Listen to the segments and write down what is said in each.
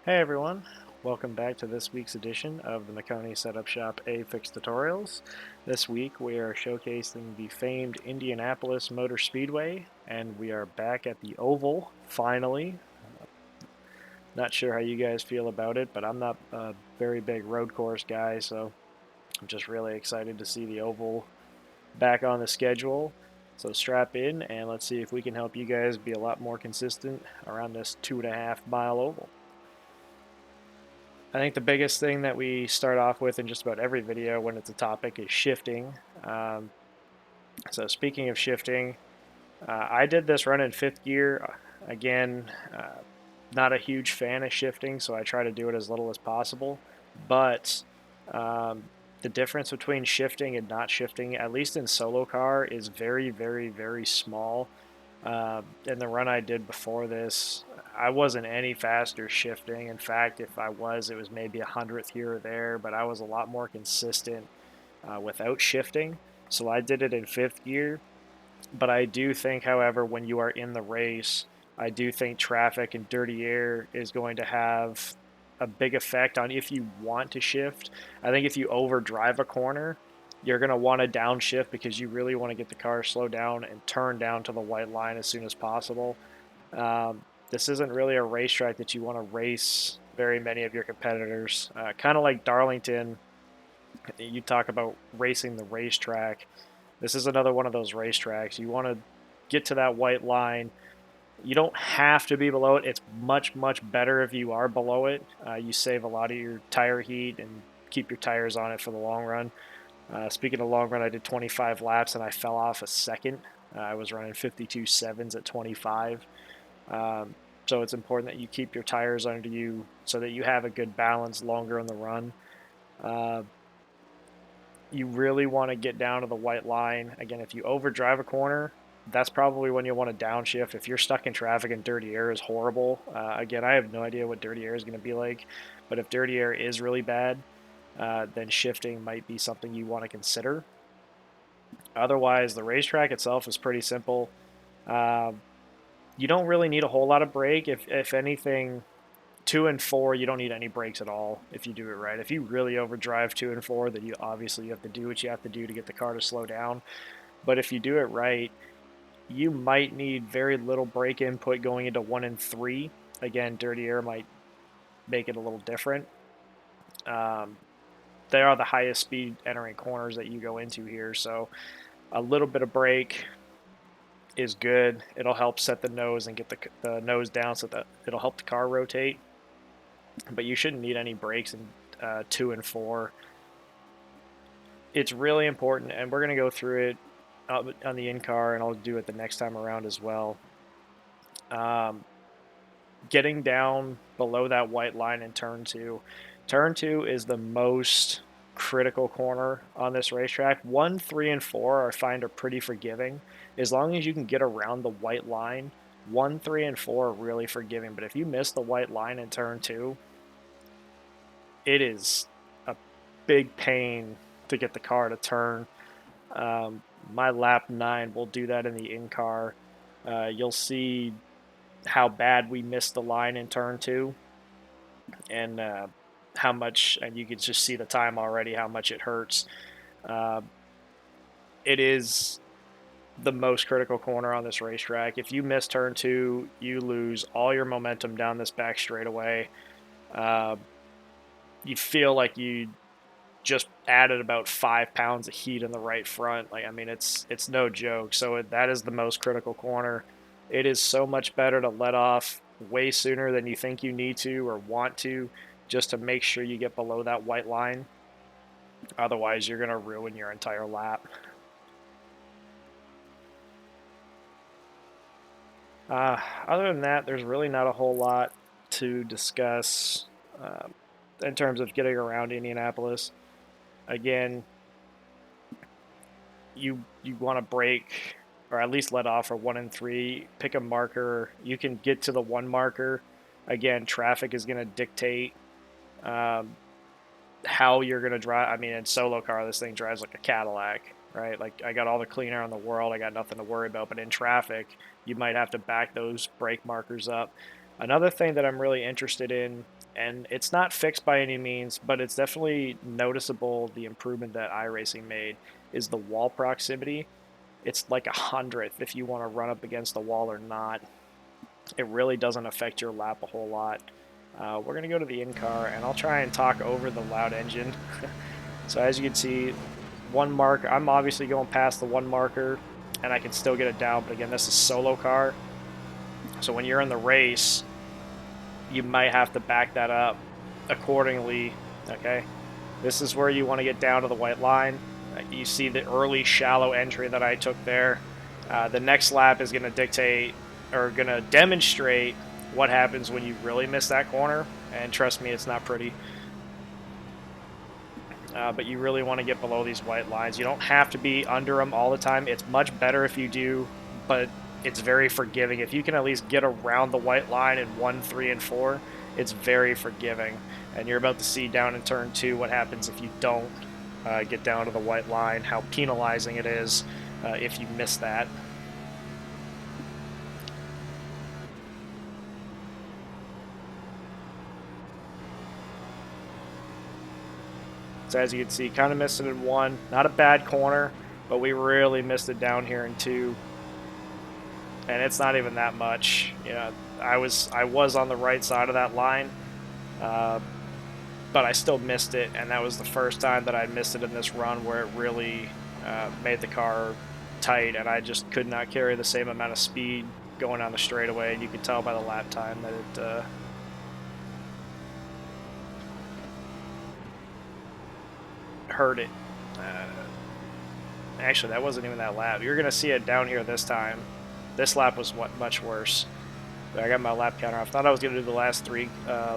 Hey everyone, welcome back to this week's edition of the Maconi Setup Shop A-Fix Tutorials. This week we are showcasing the famed Indianapolis Motor Speedway, and we are back at the Oval, finally. Not sure how you guys feel about it, but I'm not a very big road course guy, so I'm just really excited to see the Oval back on the schedule. So strap in and let's see if we can help you guys be a lot more consistent around this 2.5 mile oval. I think the biggest thing that we start off with in just about every video when it's a topic is shifting. So speaking of shifting, I did this run in fifth gear. Again, not a huge fan of shifting, so I try to do it as little as possible. But the difference between shifting and not shifting, at least in solo car, is very, very, very small. In the run I did before this, I wasn't any faster shifting. In fact, if I was, it was maybe a hundredth here or there, but I was a lot more consistent without shifting. So I did it in fifth gear. But I do think, however, when you are in the race, I do think traffic and dirty air is going to have a big effect on if you want to shift. I think if you overdrive a corner, you're going to want to downshift because you really want to get the car slowed down and turn down to the white line as soon as possible. This isn't really a racetrack that you want to race very many of your competitors. Kind of like Darlington, you talk about racing the racetrack. This is another one of those racetracks. You want to get to that white line. You don't have to be below it. It's much, much better if you are below it. You save a lot of your tire heat and keep your tires on it for the long run. Speaking of long run, I did 25 laps and I fell off a second. I was running 52 sevens at 25. So it's important that you keep your tires under you so that you have a good balance longer in the run. Uh, you really want to get down to the white line. Again, if you overdrive a corner, that's probably when you want to downshift. If you're stuck in traffic and dirty air is horrible, again, I have no idea what dirty air is going to be like, but if dirty air is really bad, then shifting might be something you want to consider. Otherwise, the racetrack itself is pretty simple. Uh, you don't really need a whole lot of brake. If anything, 2 and 4, you don't need any brakes at all if you do it right. If you really overdrive 2 and 4, then you have to do what you have to do to get the car to slow down. But if you do it right, you might need very little brake input going into 1 and 3. Again, dirty air might make it a little different. Um, they are the highest speed entering corners that you go into here, so a little bit of brake is good. It'll help set the nose and get the nose down so that it'll help the car rotate. But you shouldn't need any brakes in 2 and 4. It's really important, and we're going to go through it on the in-car, and I'll do it the next time around as well. Um, Getting down below that white line in turn two. Turn two is the most critical corner on this racetrack. 1, 3, and 4 I find are pretty forgiving. As long as you can get around the white line, 1, 3, and 4 are really forgiving. But if you miss the white line in turn two, it is a big pain to get the car to turn. My lap 9 will do that in the in car. You'll see how bad we missed the line in turn two, and how much, and you can just see the time already, how much it hurts. Uh, it is the most critical corner on this racetrack. If you miss turn two, you lose all your momentum down this back straightaway. Uh, you feel like you just added about 5 pounds of heat in the right front. Like, I mean, it's no joke. So that is the most critical corner. It is so much better to let off way sooner than you think you need to or want to, just to make sure you get below that white line. Otherwise, you're going to ruin your entire lap. Other than that, there's really not a whole lot to discuss uh, in terms of getting around Indianapolis. Again, you want to break or at least let off for 1 and 3. Pick a marker. You can get to the 1 marker. Again, traffic is going to dictate um, how you're going to drive. I mean, in solo car, this thing drives like a Cadillac, right? Like, I got all the clean air in the world. I got nothing to worry about. But in traffic, you might have to back those brake markers up. Another thing that I'm really interested in and it's not fixed by any means, but it's definitely noticeable. The improvement that iRacing made is the wall proximity. It's like 100th if you want to run up against the wall or not. It really doesn't affect your lap a whole lot. We're going to go to the in-car, and I'll try and talk over the loud engine. So as you can see, one mark, I'm obviously going past the one marker, and I can still get it down, but again, this is solo car. So when you're in the race, you might have to back that up accordingly, okay? This is where you want to get down to the white line. You see the early shallow entry that I took there. The next lap is going to dictate or going to demonstrate what happens when you really miss that corner. And trust me, it's not pretty. But you really want to get below these white lines. You don't have to be under them all the time. It's much better if you do, but it's very forgiving. If you can at least get around the white line in 1, 3, and 4, it's very forgiving. And you're about to see down in turn 2 what happens if you don't get down to the white line, how penalizing it is if you miss that. So as you can see, kind of missed it in 1. Not a bad corner, but we really missed it down here in 2. And it's not even that much. You know, I was on the right side of that line, but I still missed it, and that was the first time that I missed it in this run where it really made the car tight, and I just could not carry the same amount of speed going on the straightaway. And you could tell by the lap time that it hurt it. Actually, that wasn't even that lap. You're going to see it down here this time. This lap was much worse. But I got my lap counter. I thought I was going to do the last 3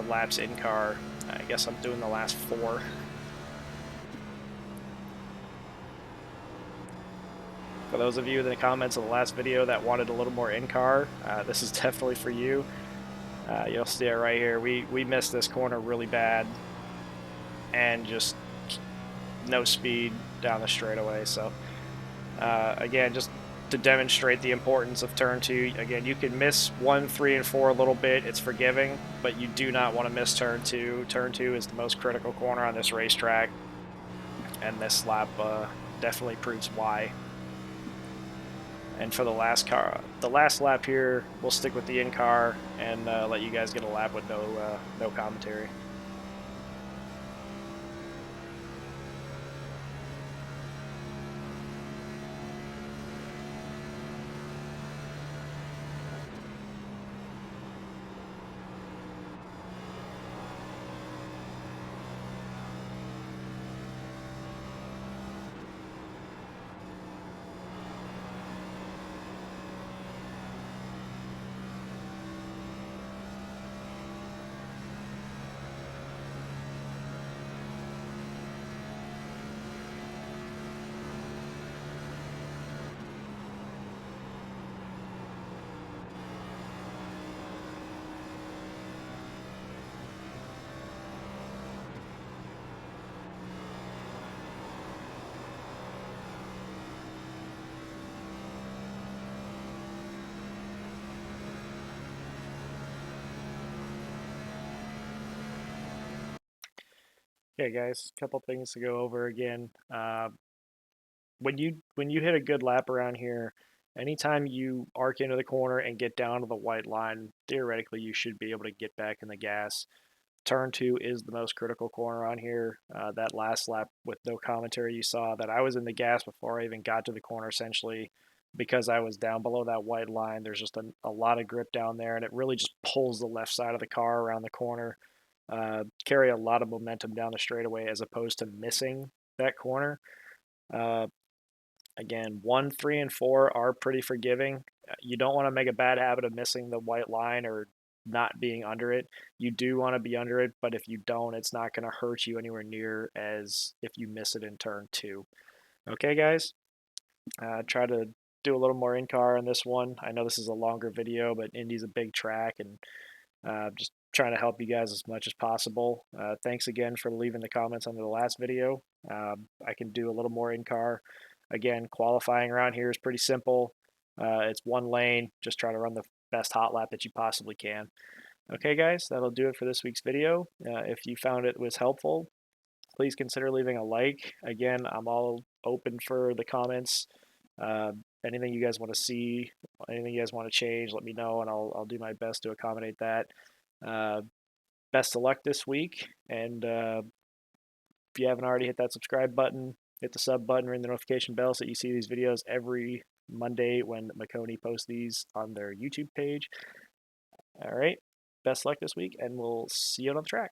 laps in car. I guess I'm doing the last 4. For those of you in the comments of the last video that wanted a little more in car, this is definitely for you. You'll see it right here. We missed this corner really bad, and just no speed down the straightaway. So again, just to demonstrate the importance of turn 2. Again, you can miss 1, 3, and 4 a little bit. It's forgiving, but you do not want to miss turn 2. Turn 2 is the most critical corner on this racetrack, and this lap definitely proves why. And for the last lap here, we'll stick with the in-car and let you guys get a lap with no commentary. Okay, guys, a couple things to go over again. When you hit a good lap around here, anytime you arc into the corner and get down to the white line, theoretically you should be able to get back in the gas. Turn 2 is the most critical corner on here. That last lap with no commentary, you saw that I was in the gas before I even got to the corner, essentially, because I was down below that white line. There's just a lot of grip down there, and it really just pulls the left side of the car around the corner. Carry a lot of momentum down the straightaway as opposed to missing that corner. Uh, Again, 1, 3, and 4 are pretty forgiving. You don't want to make a bad habit of missing the white line or not being under it. You do want to be under it, but if you don't, it's not going to hurt you anywhere near as if you miss it in turn 2. Okay, guys? Try to do a little more in-car on this one. I know this is a longer video, but Indy's a big track, and just trying to help you guys as much as possible. Thanks again for leaving the comments under the last video. I can do a little more in-car. Again, qualifying around here is pretty simple. It's one lane. Just try to run the best hot lap that you possibly can. Okay, guys, that'll do it for this week's video. If you found it was helpful, please consider leaving a like. Again, I'm all open for the comments. Uh, Anything you guys want to see, anything you guys want to change, let me know, and I'll do my best to accommodate that. Uh, Best of luck this week, and if you haven't already hit that subscribe button, hit the sub button, ring the notification bell so you see these videos every Monday when Maconi posts these on their YouTube page. All right, best luck this week, and we'll see you on the track.